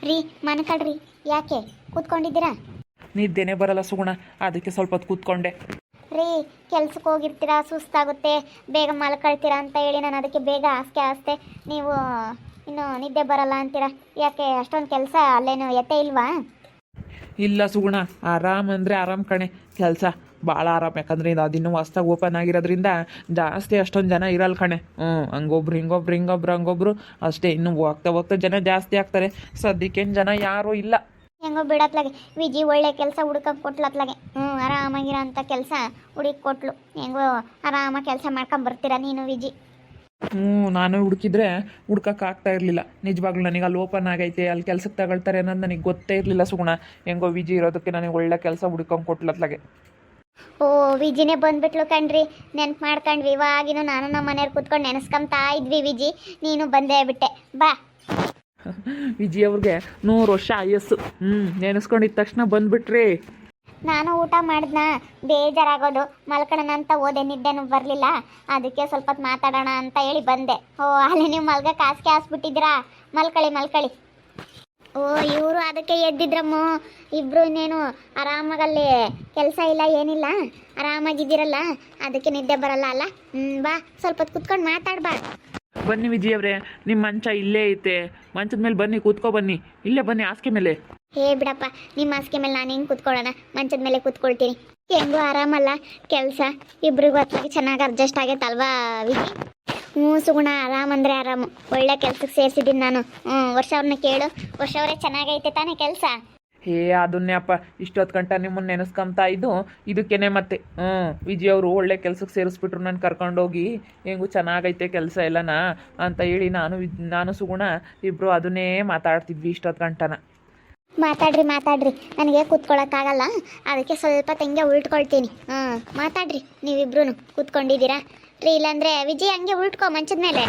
ರೀ ಮನ್ಕಳ್ರಿ, ಯಾಕೆ ಕೂತ್ಕೊಂಡಿದ್ದೀರಾ? ನಿದ್ದೆನೇ ಬರಲ್ಲ ಸುಗುಣ, ಅದಕ್ಕೆ ಸ್ವಲ್ಪ ಹೊತ್ತು ಕೂತ್ಕೊಂಡೆ. ರೀ ಕೆಲ್ಸಕ್ಕೆ ಹೋಗಿರ್ತೀರಾ, ಸುಸ್ತಾಗುತ್ತೆ, ಬೇಗ ಮಲ್ಕೊಳ್ತೀರಾ ಅಂತ ಹೇಳಿ ನಾನು ಅದಕ್ಕೆ ಬೇಗ ಹಾಸ್ತೆ ನೀವು ಇನ್ನು ನಿದ್ದೆ ಬರಲ್ಲ ಅಂತೀರಾ. ಯಾಕೆ ಅಷ್ಟೊಂದು ಕೆಲಸ ಅಲ್ಲೇನು ಎತ್ತೆ ಇಲ್ವಾ? ಇಲ್ಲ ಸುಗುಣ, ಆರಾಮ್ ಅಂದರೆ ಆರಾಮ್ ಕಣೆ. ಕೆಲಸ ಭಾಳ ಆರಾಮ್, ಯಾಕಂದರೆ ಅದಿನ್ನೂ ಹೊಸ್ದಾಗಿ ಓಪನ್ ಆಗಿರೋದ್ರಿಂದ ಜಾಸ್ತಿ ಅಷ್ಟೊಂದು ಜನ ಇರಲ್ಲ ಕಣೆ. ಹಂಗೊಬ್ರು ಹಂಗೊಬ್ರು ಅಷ್ಟೇ. ಇನ್ನು ಹೋಗ್ತಾ ಹೋಗ್ತಾ ಜನ ಜಾಸ್ತಿ ಆಗ್ತಾರೆ. ಸದ್ಯಕ್ಕೇನು ಜನ ಯಾರೂ ಇಲ್ಲ. ಹೆಂಗೋ ಬಿಡತ್ಲಾಗೆ ವಿಜಿ ಒಳ್ಳೆ ಕೆಲಸ ಹುಡ್ಕಂಗೆ ಕೊಟ್ಲತ್ಲಾಗೆ. ಆರಾಮಾಗಿರೋ ಅಂಥ ಕೆಲಸ ಹುಡುಕಿ ಕೊಟ್ಲು. ಹೆಂಗೋ ಆರಾಮಾಗಿ ಕೆಲಸ ಮಾಡ್ಕೊಂಡು ಬರ್ತೀರಾ ನೀನು ವಿಜಿ. ನಾನು ಹುಡುಕಿದ್ರೆ ಹುಡ್ಕಕ್ಕಾಗ್ತಾ ಇರಲಿಲ್ಲ. ನಿಜವಾಗ್ಲೂ ನನಗೆ ಅಲ್ಲಿ ಓಪನ್ ಆಗೈತೆ, ಅಲ್ಲಿ ಕೆಲ್ಸಕ್ಕೆ ತಗೊಳ್ತಾರೆ ಅನ್ನೋದು ನನಗೆ ಗೊತ್ತೇ ಇರಲಿಲ್ಲ ಸುಗುಣ. ಹೆಂಗೋ ವಿಜಿ ಇರೋದಕ್ಕೆ ನನಗೆ ಒಳ್ಳೆ ಕೆಲಸ ಹುಡ್ಕೊಂಡು ಕೊಟ್ಲತ್ಲಾಗೆ. ಓ ವಿಜಿನೇ ಬಂದ್ಬಿಟ್ಲು ಕಣ್ರಿ, ನೆನ್ಪು ಮಾಡ್ಕೊಂಡ್ವಿ. ಇವಾಗಿನೂ ನಾನು ನಮ್ಮ ಮನೆಯವ್ರು ಕೂತ್ಕೊಂಡು ನೆನೆಸ್ಕೊಂತಾ ಇದ್ವಿ ವಿಜಿ, ನೀನು ಬಂದೇ ಬಿಟ್ಟೆ. ಬಾ ವಿಜಿ ಅವ್ರಿಗೆ 100 ವರ್ಷ ಆಯಸ್ಸು. ನೆನೆಸ್ಕೊಂಡಿದ್ದ ತಕ್ಷಣ ಬಂದ್ಬಿಟ್ರಿ. ನಾನು ಊಟ ಮಾಡಿದ್ನ, ಬೇಜಾರಾಗೋದು, ಮಲ್ಕೊಳ್ಳೋಣ ಅಂತ ಹೋದೆ, ನಿದ್ದೆನೂ ಬರಲಿಲ್ಲ. ಅದಕ್ಕೆ ಸ್ವಲ್ಪ ಹೊತ್ತು ಮಾತಾಡೋಣ ಅಂತ ಹೇಳಿ ಬಂದೆ. ಓ ಅಲ್ಲಿ ನೀವು ಮಲ್ಗಕ್ಕೆ ಹಾಸಿಗೆ ಹಾಸ್ಬಿಟ್ಟಿದ್ದೀರಾ? ಮಲ್ಕೊಳ್ಳಿ. ಓ ಇವರು ಅದಕ್ಕೆ ಎದ್ದಿದ್ರಮ್ಮ ಇಬ್ಬರು. ಇನ್ನೇನು ಆರಾಮಾಗಲ್ಲಿ ಕೆಲಸ ಇಲ್ಲ ಏನಿಲ್ಲ, ಆರಾಮಾಗಿದ್ದೀರಲ್ಲ, ಅದಕ್ಕೆ ನಿದ್ದೆ ಬರಲ್ಲ ಅಲ್ಲ. ಬಾ ಸ್ವಲ್ಪ ಹೊತ್ತು ಕುತ್ಕೊಂಡು ಮಾತಾಡ್ಬಾ. ಬನ್ನಿ ವಿಜಿ ಅವರೇ, ನಿಮ್ಮ ಮಂಚ ಇಲ್ಲೇ ಐತೆ, ಮಂಚದ ಮೇಲೆ ಬನ್ನಿ, ಕೂತ್ಕೊ ಬನ್ನಿ. ಇಲ್ಲೇ ಬನ್ನಿ ಹಾಸಿಗೆ ಮೇಲೆ. ಹೇ ಬಿಡಪ್ಪ, ನಿಮ್ಮ ಹಾಸಿಗೆ ಮೇಲೆ ನಾನು ಹೆಂಗೆ ಕೂತ್ಕೊಳ್ಳೋಣ, ಮಂಚದ ಮೇಲೆ ಕೂತ್ಕೊಳ್ತೀನಿ. ಹೆಂಗೂ ಆರಾಮಲ್ಲ ಕೆಲಸ, ಇಬ್ರಿಗೂ ಹೊತ್ತಿಗೆ ಚೆನ್ನಾಗಿ ಅಡ್ಜಸ್ಟ್ ಆಗೈತಲ್ವಾ ವಿಜಿ? ಸುಗುಣ, ಆರಾಮಂದ್ರೆ ಆರಾಮು. ಒಳ್ಳೆ ಕೆಲ್ಸಕ್ಕೆ ಸೇರಿಸಿದ್ದೀನಿ ನಾನು. ವರ್ಷ ಅವ್ರನ್ನ ಕೇಳು, ವರ್ಷ ಅವರೇ ಚೆನ್ನಾಗೈತೆ ತಾನೇ ಕೆಲಸ? ಅದನ್ನೇ ಅಪ್ಪ, ಇಷ್ಟೊತ್ತು ಗಂಟ ನಿಮ್ಮನ್ನು ನೆನೆಸ್ಕೊಂತಾ ಇದ್ದು ಇದಕ್ಕೇನೆ ಮತ್ತೆ. ವಿಜಯ್ ಅವರು ಒಳ್ಳೆ ಕೆಲ್ಸಕ್ಕೆ ಸೇರಿಸ್ಬಿಟ್ರು ನಾನು ಕರ್ಕೊಂಡೋಗಿ. ಹೆಂಗೂ ಚೆನ್ನಾಗೈತೆ ಕೆಲಸ ಎಲ್ಲನಾ ಅಂತ ಹೇಳಿ ನಾನು ಸುಗುಣ ಇಬ್ಬರು ಅದನ್ನೇ ಮಾತಾಡ್ತಿದ್ವಿ ಇಷ್ಟೊತ್ತು ಗಂಟನ. ಮಾತಾಡ್ರಿ, ನನಗೆ ಕೂತ್ಕೊಳ್ಳೋಕ್ಕಾಗಲ್ಲ, ಅದಕ್ಕೆ ಸ್ವಲ್ಪ ತಂಗೆ ಉಲ್ಟ್ಕೊಳ್ತೀನಿ. ಮಾತಾಡ್ರಿ ನೀವಿಬ್ರು ಕೂತ್ಕೊಂಡಿದ್ದೀರಾ ರೀ. ಇಲ್ಲಾಂದರೆ ವಿಜಯ್ ಹಂಗೆ ಉಲ್ಟ್ಕೊ ಮಂಚದ ಮೇಲೆ.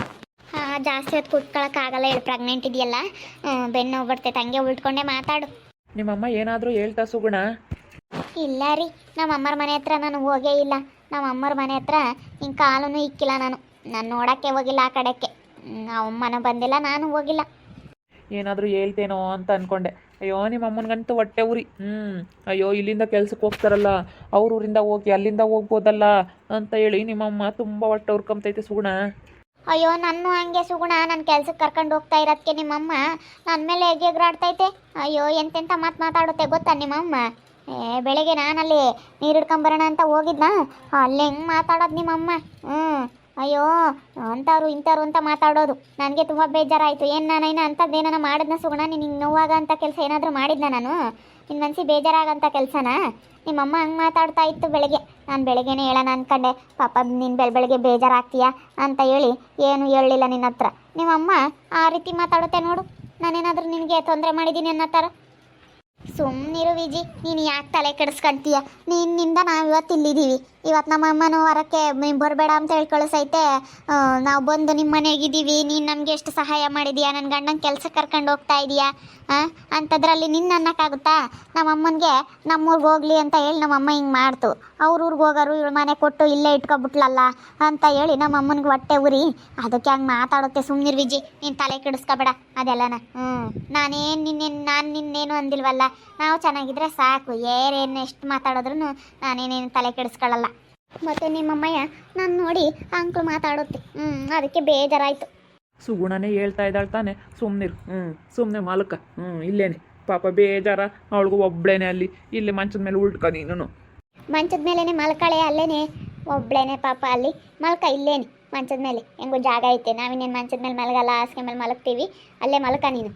ಜಾಸ್ತಿ ಹೊತ್ತು ಕೂತ್ಕೊಳ್ಳೋಕ್ಕಾಗಲ್ಲ, ಹೇಳಿ ಪ್ರೆಗ್ನೆಂಟ್ ಇದೆಯಲ್ಲ, ಬೆನ್ನು ನೋವು ಬರ್ತೈತೆ, ಹಂಗೆ ಉಲ್ಟ್ಕೊಂಡೆ ಮಾತಾಡು. ನಿಮ್ಮಮ್ಮ ಏನಾದರೂ ಹೇಳ್ತಾ ಸುಗುಣ? ಇಲ್ಲ ರೀ, ನಮ್ಮ ಅಮ್ಮರ ಮನೆ ಹತ್ರ ನಾನು ಹೋಗೇ ಇಲ್ಲ. ನಮ್ಮ ಅಮ್ಮರ ಮನೆ ಹತ್ರ ಹಿಂಗೆ ಕಾಲೂ ಇಕ್ಕಿಲ್ಲ. ನಾನು ನೋಡೋಕ್ಕೆ ಹೋಗಿಲ್ಲ ಆ ಕಡೆಗೆ. ಅಮ್ಮನೂ ಬಂದಿಲ್ಲ, ನಾನು ಹೋಗಿಲ್ಲ. ಏನಾದರೂ ಹೇಳ್ತೇನೋ ಅಂತ ಅಂದ್ಕೊಂಡೆ. ಅಯ್ಯೋ ನಿಮ್ಮ ಅಮ್ಮನಿಗಂತೂ ಹೊಟ್ಟೆ ಉರಿ. ಅಯ್ಯೋ ಇಲ್ಲಿಂದ ಕೆಲ್ಸಕ್ಕೆ ಹೋಗ್ತಾರಲ್ಲ, ಅವ್ರ ಊರಿಂದ ಹೋಗಿ ಅಲ್ಲಿಂದ ಹೋಗ್ಬೋದಲ್ಲ ಅಂತ ಹೇಳಿ ನಿಮ್ಮಮ್ಮ ತುಂಬ ಹೊಟ್ಟೆ ಉರ್ಕೊಂಬತೈತೆ ಸುಗುಣ. ಅಯ್ಯೋ ನನ್ನ ಹಂಗೆ ಸುಗುಣ, ನನ್ನ ಕೆಲ್ಸಕ್ಕೆ ಕರ್ಕೊಂಡು ಹೋಗ್ತಾ ಇರೋದಕ್ಕೆ ನಿಮ್ಮಮ್ಮ ನನ್ನ ಮೇಲೆ ಹೇಗೆ ಎಗರಾಡ್ತೈತೆ. ಅಯ್ಯೋ ಎಂತೆಂಥ ಮಾತಾಡುತ್ತೆ ಗೊತ್ತಾ ನಿಮ್ಮಮ್ಮ. ಬೆಳಗ್ಗೆ ನಾನಲ್ಲಿ ನೀರು ಹಿಡ್ಕೊಂಬರೋಣ ಅಂತ ಹೋಗಿದ್ನ, ಅಲ್ಲಿ ಹೆಂಗೆ ಮಾತಾಡೋದು ನಿಮ್ಮಮ್ಮ. ಅಯ್ಯೋ ಅಂಥವ್ರು ಇಂಥವ್ರು ಅಂತ ಮಾತಾಡೋದು ನನಗೆ ತುಂಬ ಬೇಜಾರಾಯಿತು. ಏನು ನಾನೈನ ಅಂಥದ್ದೇನ ಮಾಡಿದ್ನ ಸುಗುಣ? ನೀನು ಹಿಂಗೆ ನೋವಾಗ ಅಂತ ಕೆಲಸ ಏನಾದರೂ ಮಾಡಿದ್ನ ನಾನು? ನಿನ್ನ ಮನಸ್ಸಿಗೆ ಬೇಜಾರಾಗಂಥ ಕೆಲಸನ? ನಿಮ್ಮಮ್ಮ ಹಂಗೆ ಮಾತಾಡ್ತಾ ಇತ್ತು ಬೆಳಗ್ಗೆ. ನಾನು ಬೆಳಗ್ಗೆನೇ ಹೇಳೋಣ ಅಂದ್ಕೊಂಡೆ, ಪಾಪ ನೀನು ಬೆಳಗ್ಗೆ ಬೇಜಾರಾಗ್ತೀಯಾ ಅಂತ ಹೇಳಿ ಏನು ಹೇಳಲಿಲ್ಲ ನಿನ್ನ ಹತ್ರ. ನಿಮ್ಮಮ್ಮ ಆ ರೀತಿ ಮಾತಾಡುತ್ತೆ ನೋಡು. ನಾನೇನಾದರೂ ನಿನಗೆ ತೊಂದರೆ ಮಾಡಿದ್ದೀನಿ ಅನ್ನೋ ಥರ. ಸುಮ್ಮನಿರು ವಿಜಿ, ನೀನು ಯಾಕೆ ತಲೆ ಕೆಡಿಸ್ಕೊಂತೀಯ? ನಿನ್ನಿಂದ ನಾವು ಇವತ್ತು ಇಲ್ಲಿದ್ದೀವಿ. ಇವತ್ತು ನಮ್ಮ ಅಮ್ಮನೂ ಹೊರಕ್ಕೆ ಬರಬೇಡ ಅಂತ ಹೇಳಿ ಕಳಿಸೈತೆ. ನಾವು ಬಂದು ನಿಮ್ಮ ಮನೆಗಿದ್ದೀವಿ, ನೀನು ನಮಗೆ ಎಷ್ಟು ಸಹಾಯ ಮಾಡಿದೀಯಾ, ನನ್ನ ಗಂಡನ ಕೆಲಸಕ್ಕೆ ಕರ್ಕೊಂಡು ಹೋಗ್ತಾ ಇದೀಯಾ ಅಂಥದ್ರಲ್ಲಿ ನಿನ್ನ ಅನ್ನೋಕ್ಕಾಗುತ್ತಾ? ನಮ್ಮಮ್ಮನಿಗೆ ನಮ್ಮೂರ್ಗೆ ಹೋಗ್ಲಿ ಅಂತ ಹೇಳಿ ನಮ್ಮಮ್ಮ ಹಿಂಗೆ ಮಾಡ್ತು. ಅವ್ರ ಊರಿಗೆ ಹೋಗೋರು ಇವಳು ಮನೆ ಕೊಟ್ಟು ಇಲ್ಲೇ ಇಟ್ಕೊಬಿಟ್ಲಲ್ಲ ಅಂತ ಹೇಳಿ ನಮ್ಮ ಅಮ್ಮನಿಗೆ ಹೊಟ್ಟೆ ಉರಿ. ಅದಕ್ಕೆ ಹಂಗೆ ಮಾತಾಡುತ್ತೆ. ಸುಮ್ಮನಿರು ವಿಜಿ, ನೀನು ತಲೆ ಕೆಡಿಸ್ಕೊಬೇಡ ಅದೆಲ್ಲನ. ನಾನು ನಿನ್ನೇನು ಅಂದಿಲ್ವಲ್ಲ, ನಾವು ಚೆನ್ನಾಗಿದ್ರೆ ಸಾಕು. ಏನೇನು ಎಷ್ಟು ಮಾತಾಡಿದ್ರು ನಾನೇನೇನು ತಲೆ ಕೆಡಿಸ್ಕೊಳ್ಳಲ್ಲ. ಮತ್ತು ನಿಮ್ಮಮ್ಮಯ್ಯ ನಾನು ನೋಡಿ ಅಂಕಲ್ ಮಾತಾಡುತ್ತೆ. ಅದಕ್ಕೆ ಬೇಜಾರಾಯಿತು. ಸುಗುಣನೇ ಹೇಳ್ತಾ ಇದ್ದಾಳೆ ತಾನೆ, ಸುಮ್ಮನಿರು. ಸುಮ್ಮನೆ ಮಾಲಕ. ಇಲ್ಲೇನೆ ಪಾಪ ಬೇಜಾರ ಅವಳಿಗೂ ಒಬ್ಳೇನೆ ಅಲ್ಲಿ. ಇಲ್ಲಿ ಮಂಚದ ಮೇಲೆ ಉಲ್ಟ್ಕ ನೀನು. ಮಂಚದ ಮೇಲೇ ಮಲ್ಕಳೆ, ಅಲ್ಲೇನೆ ಒಬ್ಳೇನೆ ಪಾಪ ಅಲ್ಲಿ ಮಲ್ಕ. ಇಲ್ಲೇನೆ ಮಂಚದ ಮೇಲೆ ಹೆಂಗೋ ಜಾಗ ಐತೆ, ನಾವಿನ್ನೇನು ಮಂಚದ ಮೇಲೆ ಮಲಗಲ್ಲ, ಹಾಸಿಗೆ ಮೇಲೆ ಮಲಗ್ತೀವಿ, ಅಲ್ಲೇ ಮಲ್ಕ ನೀನು.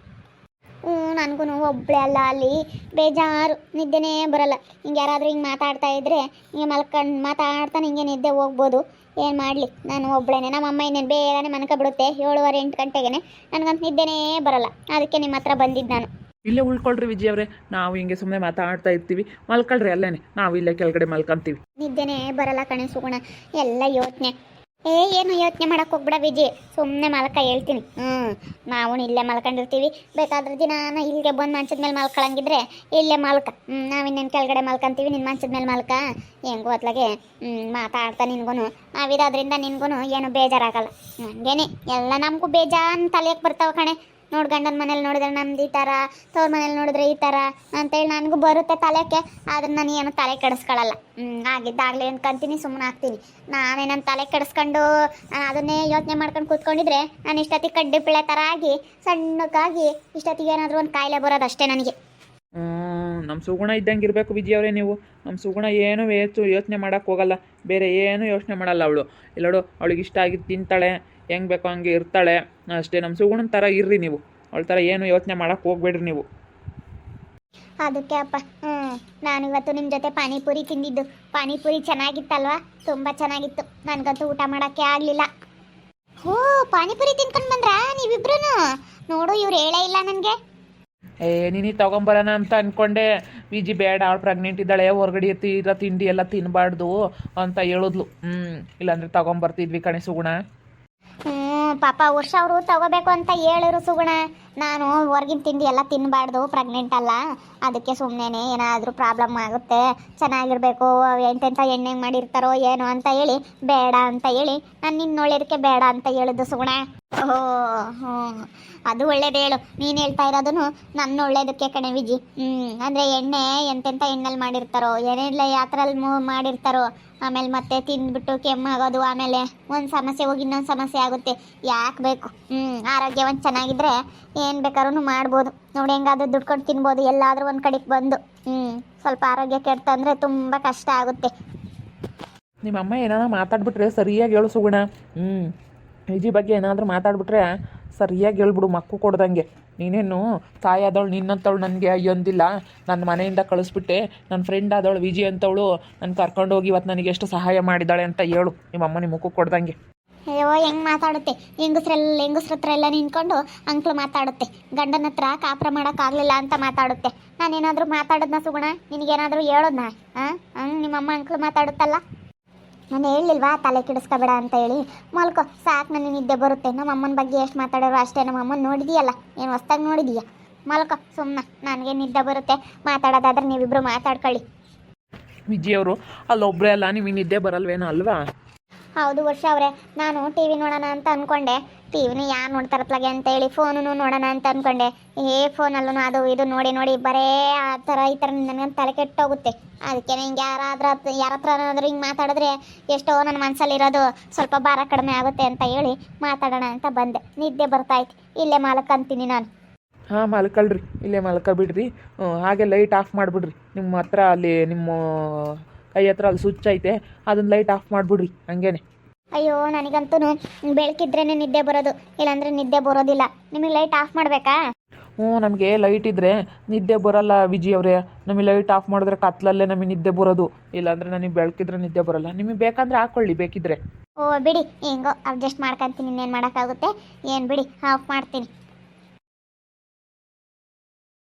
ನನಗೂ ಒಬ್ಬಳೇ ಅಲ್ಲ, ಅಲ್ಲಿ ಬೇಜಾರು, ನಿದ್ದೆನೇ ಬರಲ್ಲ. ಹಿಂಗೆ ಯಾರಾದರೂ ಹಿಂಗೆ ಮಾತಾಡ್ತಾ ಇದ್ದರೆ ಹಿಂಗೆ ಮಲ್ಕೊಂಡು ಮಾತಾಡ್ತಾನೆ ಹಿಂಗೆ ನಿದ್ದೆ ಹೋಗ್ಬೋದು. ಏನು ಮಾಡಲಿ, ನಾನು ಒಬ್ಬಳೇನೆ. ನಮ್ಮ ಅಮ್ಮ ಇನ್ನೇನು ಬೇಗನೆ ಮನ್ಕೊಬಿಡುತ್ತೆ, 7:30 8 ಗಂಟೆಗೆ. ನನಗಂತ ನಿದ್ದೆನೇ ಬರಲ್ಲ, ಅದಕ್ಕೆ ನಿಮ್ಮ ಹತ್ರ ಬಂದಿದ್ದು ನಾನು. ಇಲ್ಲೇ ಉಳ್ಕೊಳ್ರಿ ವಿಜಯ್ ಅವರೇ, ನಾವು ಹಿಂಗೆ ಸುಮ್ಮನೆ ಮಾತಾಡ್ತಾ ಇರ್ತೀವಿ. ಮಲ್ಕೊಳ್ರಿ ಅಲ್ಲೇನೆ, ನಾವು ಇಲ್ಲೇ ಕೆಳಗಡೆ ಮಲ್ಕೊಂತೀವಿ. ನಿದ್ದೆನೇ ಬರಲ್ಲ ಕಣೆ ಸುಗುಣ, ಎಲ್ಲ ಯೋಚನೆ. ಏನು ಯೋಚನೆ ಮಾಡೋಕೆ ಹೋಗ್ಬಿಡ ವಿಜಿ, ಸುಮ್ಮನೆ ಮಲ್ಕ ಹೇಳ್ತೀನಿ. ನಾವು ಇಲ್ಲೇ ಮಲ್ಕೊಂಡಿರ್ತೀವಿ. ಬೇಕಾದ್ರೆ ದಿನ ಇಲ್ಲಿಗೆ ಬಂದು ಮಂಚದ ಮೇಲೆ ಮಲ್ಕೊಳಂಗಿದ್ರೆ ಇಲ್ಲೇ ಮಲ್ಕ. ನಾವಿನ್ನೇನು ಕೆಳಗಡೆ ಮಲ್ಕೊಂತೀವಿ, ನಿನ್ನ ಮಂಚದ ಮೇಲೆ ಮಲ್ಕ. ಹೆಂಗೋ ಹೊತ್ಲಾಗೆ ಮಾತಾಡ್ತಾ ನಿನ್ಗೂ ನಾವಿರೋದ್ರಿಂದ ನಿನ್ಗೂ ಏನು ಬೇಜಾರಾಗಲ್ಲ. ಹಂಗೇನೆ ಎಲ್ಲ ನಮಗೂ ಬೇಜಾನ್ ತಲೆಗೆ ಬರ್ತಾವೆ ಕಣೆ. ನೋಡು ಗಂಡನ ಮನೇಲಿ ನೋಡಿದ್ರೆ ನಮ್ದು ಈ ಥರ, ತವ್ರ ಮನೇಲಿ ನೋಡಿದ್ರೆ ಈ ಥರ ಅಂತೇಳಿ ನನಗೂ ಬರುತ್ತೆ ತಲೆಗೆ. ಆದ್ರೆ ನಾನು ಏನು ತಲೆ ಕೆಡಿಸ್ಕೊಳ್ಳಲ್ಲ. ಆಗಿದ್ದಾಗಲಿ ಅನ್ಕೊಂತೀನಿ, ಸುಮ್ಮನೆ ಆಗ್ತೀನಿ. ನಾನೇ ನನ್ನ ತಲೆ ಕೆಡಿಸ್ಕೊಂಡು ಅದನ್ನೇ ಯೋಚನೆ ಮಾಡ್ಕೊಂಡು ಕೂತ್ಕೊಂಡಿದ್ರೆ ನಾನು ಇಷ್ಟೊತ್ತಿಗೆ ಕಡ್ಡಿ ಪಿಳೆ ಥರ ಆಗಿ ಸಣ್ಣಕ್ಕಾಗಿ ಇಷ್ಟೊತ್ತಿಗೆ ಏನಾದರೂ ಒಂದು ಕಾಯಿಲೆ ಬರೋದು ಅಷ್ಟೇ ನನಗೆ. ನಮ್ಮ ಸುಗುಣ ಇದ್ದಂಗೆ ಇರಬೇಕು ವಿಜಯವ್ರೆ ನೀವು. ನಮ್ಮ ಸುಗುಣ ಏನೂ ಯೋಚನೆ ಮಾಡೋಕ್ಕೆ ಹೋಗಲ್ಲ, ಬೇರೆ ಏನೂ ಯೋಚನೆ ಮಾಡಲ್ಲ ಅವಳು. ಇಲ್ಲೋಡು, ಅವಳಿಗೆ ಇಷ್ಟ ಆಗಿದ್ದು ತಿಂತಾಳೆ, ಹೆಂಗೆ ಬೇಕೋ ಹಂಗೆ ಇರ್ತಾಳೆ ಅಷ್ಟೇ. ನಮ್ಮ ಸುಗುಣನ ಥರ ಇರ್ರಿ ನೀವು, ಅವಳ ಥರ ಏನು ಯೋಚನೆ ಮಾಡೋಕ್ಕೆ ಹೋಗ್ಬೇಡ್ರಿ ನೀವು. ಅದಕ್ಕೆ ಅಪ್ಪ, ನಾನಿವತ್ತು ನಿಮ್ಮ ಜೊತೆ ಪಾನಿಪುರಿ ತಿಂದಿದ್ದು. ಪಾನಿಪುರಿ ಚೆನ್ನಾಗಿತ್ತಲ್ವಾ? ತುಂಬ ಚೆನ್ನಾಗಿತ್ತು. ನನಗಂತೂ ಊಟ ಮಾಡೋಕ್ಕೆ ಆಗಲಿಲ್ಲ. ಓ, ಪಾನಿಪುರಿ ತಿನ್ಕೊಂಡು ಬಂದ್ರಾ ನೀವಿಬ್ರು? ನೋಡು, ಇವ್ರು ಹೇಳೇ ಇಲ್ಲ ನನಗೆ. ನೀನು ತೊಗೊಂಬರೋಣ ಅಂತ ಅಂದ್ಕೊಂಡೆ. ವಿಜಿ ಬೇಡ, ಅವಳು ಪ್ರೆಗ್ನೆಂಟ್ ಇದ್ದಾಳೆ, ಹೊರಗಡೆ ಇರೋ ತಿಂಡಿ ಎಲ್ಲ ತಿನ್ನಬಾರ್ದು ಅಂತ ಹೇಳಿದ್ಲು. ಇಲ್ಲಾಂದರೆ ತೊಗೊಂಬರ್ತಿದ್ವಿ ಕಣೆ ಸುಗುಣ. ಪಾಪ ವರ್ಷ ಅವರು ತಗೋಬೇಕು ಅಂತ ಹೇಳಿರು ಸುಗುಣ. ನಾನು ಹೊರಗಿನ ತಿಂಡಿ ಎಲ್ಲ ತಿನ್ನಬಾರ್ದು, ಪ್ರೆಗ್ನೆಂಟ್ ಅಲ್ಲ, ಅದಕ್ಕೆ ಸುಮ್ಮನೆ ಏನಾದರೂ ಪ್ರಾಬ್ಲಮ್ ಆಗುತ್ತೆ, ಚೆನ್ನಾಗಿರಬೇಕು, ಎಂತೆಂಥ ಎಣ್ಣೆ ಮಾಡಿರ್ತಾರೋ ಏನೋ ಅಂತ ಹೇಳಿ ಬೇಡ ಅಂತ ಹೇಳಿ ನಾನು ನಿನ್ನ ಒಳ್ಳೇದಕ್ಕೆ ಬೇಡ ಅಂತ ಹೇಳಿದ್ದು ಸುಗುಣ. ಓಹೋ, ಅದು ಒಳ್ಳೇದು ಹೇಳು. ನೀನು ಹೇಳ್ತಾ ಇರೋದನ್ನು ನನ್ನ ಒಳ್ಳೇದಕ್ಕೆ ಕಣೆ ವಿಜಿ. ಅಂದರೆ ಎಣ್ಣೆ ಎಂತೆಂಥ ಎಣ್ಣೆಲಿ ಮಾಡಿರ್ತಾರೋ, ಏನೆಲ್ಲ ಯಾತ್ರಲ್ಲಿ ಮಾಡಿರ್ತಾರೋ, ಆಮೇಲೆ ಮತ್ತೆ ತಿಂದ್ಬಿಟ್ಟು ಕೆಮ್ಮಾಗೋದು, ಆಮೇಲೆ ಒಂದು ಸಮಸ್ಯೆ ಹೋಗಿ ಇನ್ನೊಂದು ಸಮಸ್ಯೆ ಆಗುತ್ತೆ. ಯಾಕೆ ಬೇಕು? ಆರೋಗ್ಯ ಒಂದು ಚೆನ್ನಾಗಿದ್ರೆ ಏನು ಬೇಕಾದ್ರೂ ಮಾಡ್ಬೋದು. ನೋಡಿ, ಹೆಂಗಾದ್ರೂ ದುಡ್ಕೊಂಡು ತಿನ್ಬೋದು ಎಲ್ಲಾದರೂ ಒಂದು ಕಡೆಗೆ ಬಂದು. ಸ್ವಲ್ಪ ಆರೋಗ್ಯ ಕೆಡ್ತಂದರೆ ತುಂಬ ಕಷ್ಟ ಆಗುತ್ತೆ. ನಿಮ್ಮಮ್ಮ ಏನಾದ್ರು ಮಾತಾಡ್ಬಿಟ್ರೆ ಸರಿಯಾಗಿ ಹೇಳು ಸುಗುಣ. ವಿಜಿ ಬಗ್ಗೆ ಏನಾದರೂ ಮಾತಾಡ್ಬಿಟ್ರೆ ಸರಿಯಾಗಿ ಹೇಳ್ಬಿಡು, ಮಕ್ಕು ಕೊಡ್ದಂಗೆ. ನೀನೇನು ತಾಯಾದವಳು ನಿನ್ನಂತವಳು ನನಗೆ ಅಯ್ಯೊಂದಿಲ್ಲ, ನನ್ನ ಮನೆಯಿಂದ ಕಳಿಸ್ಬಿಟ್ಟೆ, ನನ್ನ ಫ್ರೆಂಡ್ ಆದವಳು ವಿಜಿ ಅಂತವಳು ನನ್ನ ಕರ್ಕೊಂಡೋಗಿ ಇವತ್ತು ನನಗೆ ಎಷ್ಟು ಸಹಾಯ ಮಾಡಿದ್ದಾಳೆ ಅಂತ ಹೇಳು ನಿಮ್ಮಮ್ಮ ನಿಮ್ಮ ಮುಖಕ್ಕೆ ಕೊಡ್ದಂಗೆ. ಅಯ್ಯೋ, ಹೆಂಗೆ ಮಾತಾಡುತ್ತೆ! ಹೆಂಗಸ್ರ ಹತ್ರ ಎಲ್ಲ ನಿಂತ್ಕೊಂಡು ಅಂಕ್ಳು ಮಾತಾಡುತ್ತೆ. ಗಂಡನ ಹತ್ರ ಕಾಪುರ ಮಾಡೋಕ್ಕಾಗಲಿಲ್ಲ ಅಂತ ಮಾತಾಡುತ್ತೆ. ನಾನೇನಾದರೂ ಮಾತಾಡೋದನ್ನ ಸುಗುಣ? ನಿನಗೇನಾದರೂ ಹೇಳೋದನ್ನ? ನಿಮ್ಮಮ್ಮ ಅಂಕ್ಳು ಮಾತಾಡುತ್ತಲ್ಲ. ನಾನು ಹೇಳಿಲ್ವಾ ತಲೆ ಕೆಡಿಸ್ಕೋಬೇಡ ಅಂತ ಹೇಳಿ? ಮಲ್ಕೋ ಸಾಕು, ನನಗೆ ನಿದ್ದೆ ಬರುತ್ತೆ. ನಮ್ಮ ಅಮ್ಮನ ಬಗ್ಗೆ ಎಷ್ಟು ಮಾತಾಡೋರು ಅಷ್ಟೇ. ನಮ್ಮ ಅಮ್ಮನ ನೋಡಿದೀಯಲ್ಲ, ಏನು ಹೊಸ್ದಾಗಿ ನೋಡಿದೀಯ? ಮಲ್ಕೋ ಸುಮ್ಮನೆ, ನನಗೆ ನಿದ್ದೆ ಬರುತ್ತೆ. ಮಾತಾಡೋದಾದ್ರೆ ನೀವಿಬ್ಬರು ಮಾತಾಡ್ಕೊಳ್ಳಿ. ವಿಜಿಯವರು ಅಲ್ಲೊಬ್ಬರೇ ಅಲ್ಲ, ನಿಮಗೆ ನಿದ್ದೆ ಬರಲ್ವೇನೋ ಅಲ್ವಾ? ಹೌದು ವರ್ಷ ಅವರೇ, ನಾನು ಟಿ ವಿ ನೋಡೋಣ ಅಂತ ಅಂದ್ಕೊಂಡೆ. ಟಿ ವಿನೂ ಯಾರು ನೋಡ್ತಾರತ್ಲಾಗೆ ಅಂತ ಹೇಳಿ ಫೋನು ನೋಡೋಣ ಅಂತ ಅಂದ್ಕೊಂಡೆ. ಫೋನಲ್ಲೂ ಅದು ಇದು ನೋಡಿ ನೋಡಿ ಬರೇ ಆ ಥರ ಈ ಥರ ನನಗೆ ತಲೆ ಕೆಟ್ಟೋಗುತ್ತೆ. ಅದಕ್ಕೆ ಹಿಂಗೆ ಯಾರ ಹತ್ರ ಏನಾದರೂ ಹಿಂಗೆ ಮಾತಾಡಿದ್ರೆ ಎಷ್ಟೋ ನನ್ನ ಮನಸ್ಸಲ್ಲಿರೋದು ಸ್ವಲ್ಪ ಭಾರ ಕಡಿಮೆ ಆಗುತ್ತೆ ಅಂತ ಹೇಳಿ ಮಾತಾಡೋಣ ಅಂತ ಬಂದೆ. ನಿದ್ದೆ ಬರ್ತಾಯ್ತು, ಇಲ್ಲೇ ಮಲ್ಕೊಂತೀನಿ ನಾನು. ಹಾಂ, ಮಲ್ಕೊಳ್ರಿ, ಇಲ್ಲೇ ಮಲ್ಕೊಬಿಡ್ರಿ. ಹಾಗೆ ಲೈಟ್ ಆಫ್ ಮಾಡಿಬಿಡ್ರಿ. ನಿಮ್ಮ ಹತ್ರ ಅಲ್ಲಿ ನಿಮ್ಮ ಕೈ ಹತ್ರ ಅಲ್ಲಿ ಸ್ವಿಚ್ ಐತೆ, ಅದನ್ನ ಲೈಟ್ ಆಫ್ ಮಾಡಿಬಿಡ್ರಿ ಹಂಗೇನೆ. ಅಯ್ಯೋ, ನನಗಂತೂ ಬೆಳಕಿದ್ರೇ ನಿದ್ದೆ ಬರೋದು, ಇಲ್ಲಾಂದರೆ ನಿದ್ದೆ ಬರೋದಿಲ್ಲ. ನಿಮಗೆ ಲೈಟ್ ಆಫ್ ಮಾಡಬೇಕಾ? ನಮಗೆ ಲೈಟ್ ಇದ್ದರೆ ನಿದ್ದೆ ಬರೋಲ್ಲ ವಿಜಿ ಅವರೇ. ನಮಗೆ ಲೈಟ್ ಆಫ್ ಮಾಡಿದ್ರೆ ಕತ್ಲಲ್ಲೇ ನಮಗೆ ನಿದ್ದೆ ಬರೋದು, ಇಲ್ಲಾಂದರೆ ನನಗೆ ಬೆಳಕಿದ್ರೆ ನಿದ್ದೆ ಬರೋಲ್ಲ. ನಿಮಗೆ ಬೇಕಂದ್ರೆ ಹಾಕ್ಕೊಳ್ಳಿ, ಬೇಕಿದ್ರೆ. ಓ ಬಿಡಿ, ಹೆಂಗೋ ಅಡ್ಜಸ್ಟ್ ಮಾಡ್ಕೊತೀನಿ, ಇನ್ನೇನು ಮಾಡೋಕ್ಕಾಗುತ್ತೆ. ಏನು ಬಿಡಿ, ಆಫ್ ಮಾಡ್ತೀನಿ.